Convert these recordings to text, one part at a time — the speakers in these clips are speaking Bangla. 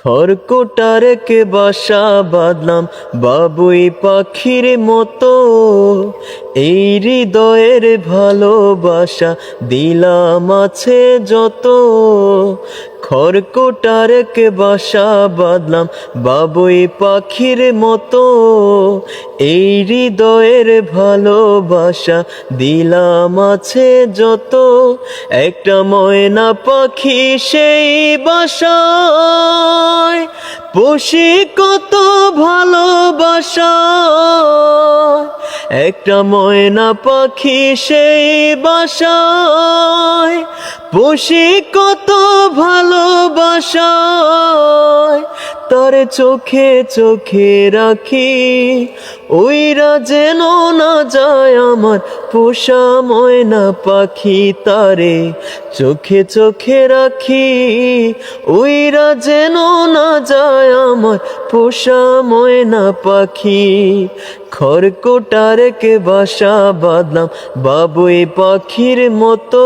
খড়কুটার কে বাসা বাঁধলাম বাবুই পাখির মতো, এই হৃদয়ের ভালোবাসা দিলাম আছে যত। খড়কুটার কে বাসা বাঁধলাম বাবুই পাখির মতো, এই হৃদয়ের ভালোবাসা দিলাম আছে যত। একটা ময়না পাখি সেই বাসায় পুষি কত ভালোবাসা, একটা ময়না পাখি সেই বাসায় পুষি কত ভালোবাসা। তার চোখে চোখে রাখি ওইরা যেন না যায় আমার পোষা ময়না পাখি। তারে চোখে চোখে রাখি ওইরা যেন না যায় আমার পোষা ময়না পাখি। খড়কুটার কে বাসা বাঁধলাম বাবুই পাখির মতো,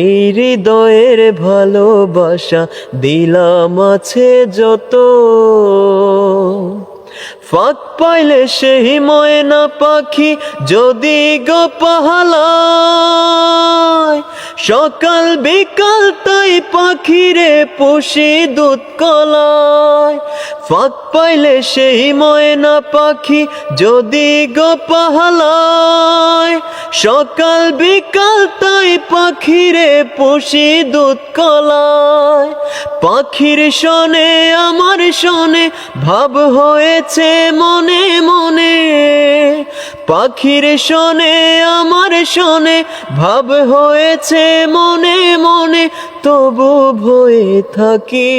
এই হৃদয়ের ভালোবাসা দিলাম আছে যত। ফাঁক পাইলে সেই ময়না পাখি যদি গো পাহালায়, সকাল বিকাল তাই পাখিরে পুষি দুধ কলায়। ফাঁক পাইলে সেই ময়না পাখি যদি গো পাহালায়, সকাল বিকাল তাই পাখিরে পুষি দুধ কলায়। পাখির শোনে আমার শোনে ভাব হয়েছে মনে মনে, পাখির শোনে আমার শোনে ভাব হয়েছে মনে মনে। তবু ভয়ে থাকি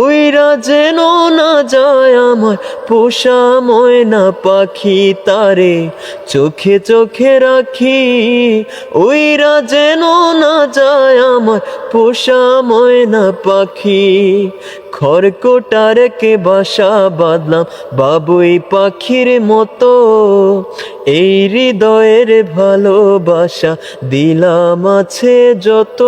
ওইরা যেন না যায় আমার পোষা ময়না পাখি। তারে চোখে চোখে রাখি ওইরা যেন না যায় আমার পোষা ময়না পাখি। খড়কুটার কে বাসা বাঁধলাম বাবুই পাখির মতো, এই হৃদয়ের ভালোবাসা দিলাম আছে যত।